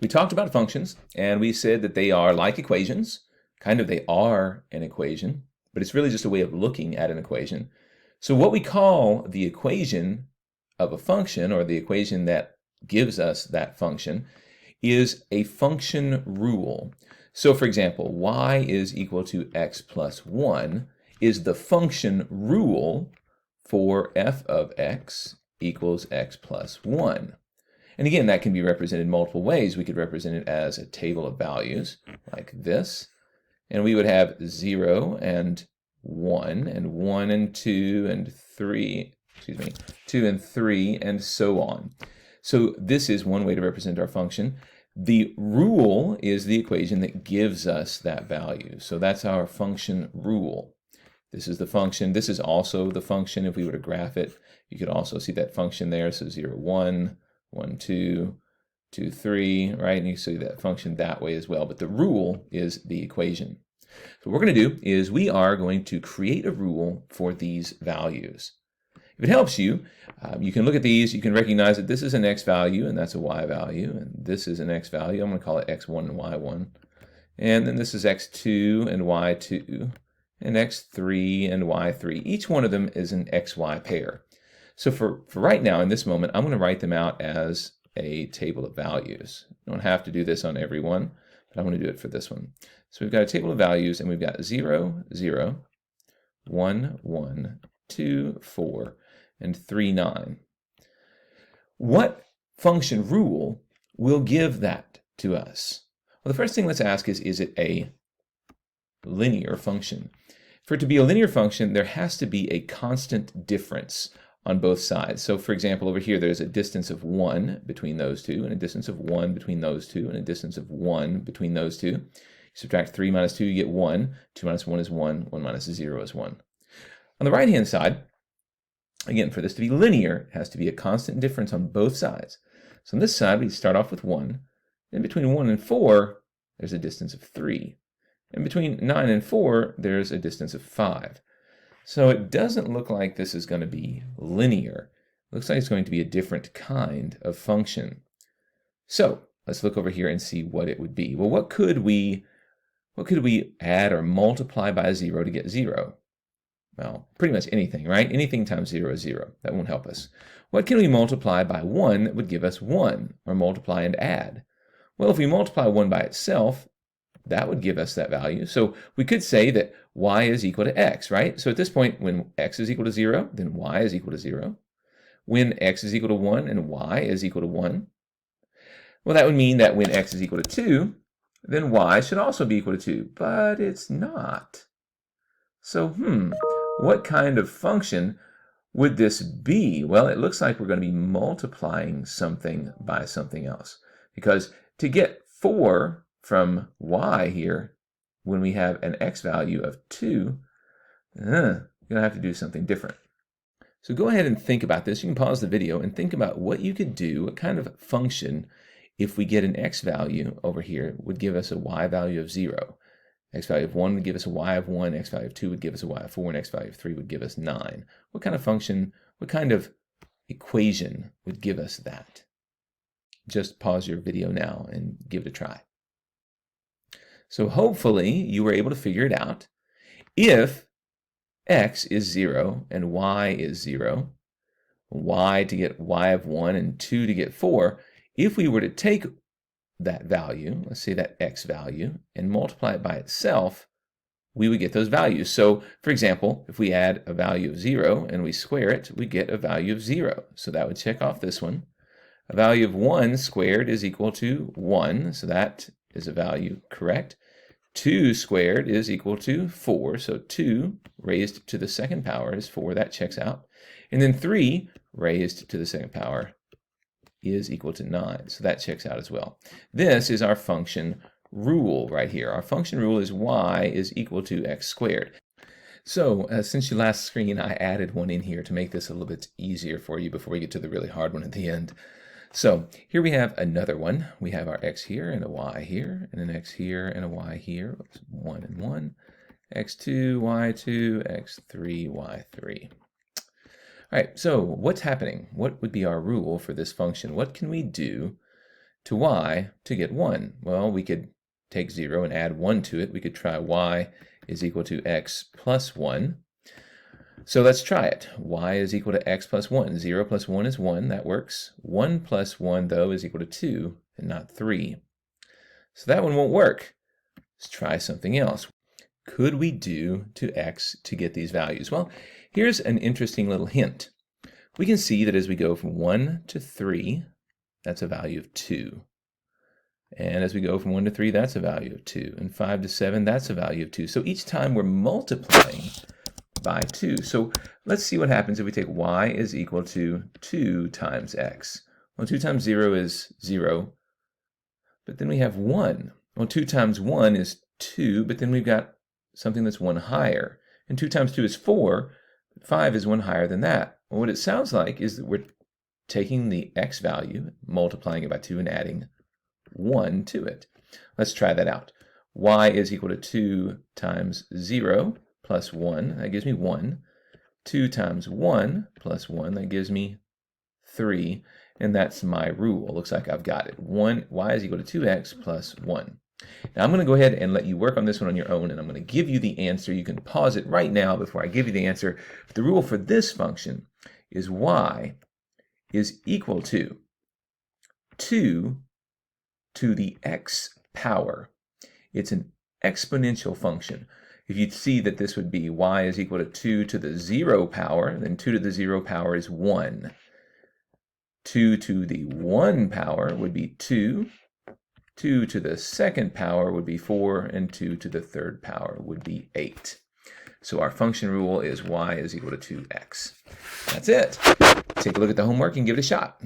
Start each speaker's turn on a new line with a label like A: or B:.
A: We talked about functions, and we said that they are like equations. Kind of, they are an equation, but it's really just a way of looking at an equation. So what we call the equation of a function, or the equation that gives us that function, is a function rule. So for example, y is equal to x plus 1 is the function rule for f of x equals x plus 1. And again, that can be represented multiple ways. We could represent it as a table of values like this. And we would have 0 and 1 and 1 and 2 and 3, 2 and 3 and so on. So this is one way to represent our function. The rule is the equation that gives us that value. So that's our function rule. This is the function. This is also the function if we were to graph it. You could also see that function there. So 0, 1, 1, 2, 2, 3, right? And you see that function that way as well. But the rule is the equation. So what we're going to do is we are going to create a rule for these values. If it helps you, you can look at these. You can recognize that this is an x value and that's a y value. And this is an x value. I'm going to call it x1 and y1. And then this is x2 and y2 and x3 and y3. Each one of them is an xy pair. So for right now, in this moment, I'm going to write them out as a table of values. You don't have to do this on every one, but I'm going to do it for this one. So we've got a table of values, and we've got 0, 0, 1, 1, 2, 4, and 3, 9. What function rule will give that to us? Well, the first thing let's ask is it a linear function? For it to be a linear function, there has to be a constant difference on both sides. So for example, over here, there's a distance of 1 between those two, and a distance of 1 between those two, and a distance of 1 between those two. You subtract 3 minus 2, you get 1. 2 minus 1 is 1. 1 minus 0 is 1. On the right-hand side, again, for this to be linear, it has to be a constant difference on both sides. So on this side, we start off with 1. Then between 1 and 4, there's a distance of 3. And between 9 and 4, there's a distance of 5. So it doesn't look like this is going to be linear. It looks like it's going to be a different kind of function. So let's look over here and see what it would be. Well, what could we add or multiply by 0 to get 0? Well, pretty much anything, right? Anything times 0 is 0. That won't help us. What can we multiply by 1 that would give us 1, or multiply and add? Well, if we multiply 1 by itself, that would give us that value. So we could say that y is equal to x, right? So at this point, when x is equal to 0, then y is equal to 0. When x is equal to 1 and y is equal to 1, well, that would mean that when x is equal to 2, then y should also be equal to 2, but it's not. So, what kind of function would this be? Well, it looks like we're going to be multiplying something by something else. Because to get 4 from y here, when we have an x value of 2, you're going to have to do something different. So go ahead and think about this. You can pause the video and think about what you could do, what kind of function, if we get an x value over here, would give us a y value of 0. X value of 1 would give us a y of 1, x value of 2 would give us a y of 4, and x value of 3 would give us 9. What kind of function, what kind of equation would give us that? Just pause your video now and give it a try. So hopefully you were able to figure it out. If x is 0 and y is 0, y to get y of 1 and 2 to get 4, if we were to take that value, let's say that x value, and multiply it by itself, we would get those values. So for example, if we add a value of 0 and we square it, we get a value of 0. So that would check off this one. A value of 1 squared is equal to 1, so that is a value correct. 2 squared is equal to 4, so 2 raised to the second power is 4, that checks out. And then 3 raised to the second power is equal to 9, so that checks out as well. This is our function rule right here. Our function rule is y is equal to x squared. So since your last screen, I added one in here to make this a little bit easier for you before we get to the really hard one at the end. So here we have another one. We have our x here and a y here, and an x here and a y here. 1 and 1. x2, y2, x3, y3. All right, so what's happening? What would be our rule for this function? What can we do to y to get 1? Well, we could take 0 and add 1 to it. We could try y is equal to x plus 1. So let's try it. Y is equal to x plus 1. 0 plus 1 is 1. That works. 1 plus 1, though, is equal to 2 and not 3. So that one won't work. Let's try something else. Could we do to x to get these values? Well, here's an interesting little hint. We can see that as we go from 1 to 3, that's a value of 2. And as we go from 1 to 3, that's a value of 2. And 5 to 7, that's a value of 2. So each time we're multiplying by 2. So let's see what happens if we take y is equal to 2 times x. Well, 2 times 0 is 0. But then we have 1. Well, 2 times 1 is 2, but then we've got something that's 1 higher. And 2 times 2 is 4. 5 is 1 higher than that. Well, what it sounds like is that we're taking the x value, multiplying it by 2, and adding 1 to it. Let's try that out. Y is equal to 2 times 0 plus 1. That gives me 1. 2 times 1 plus 1. That gives me 3. And that's my rule. Looks like I've got it. Y is equal to 2x plus 1. Now I'm going to go ahead and let you work on this one on your own, and I'm going to give you the answer. You can pause it right now before I give you the answer. The rule for this function is y is equal to 2 to the x power. It's an exponential function. If you'd see that this would be y is equal to 2 to the 0 power, then 2 to the 0 power is 1. 2 to the 1 power would be 2. 2 to the second power would be 4, and 2 to the third power would be 8. So our function rule is y is equal to 2x. That's it. Take a look at the homework and give it a shot.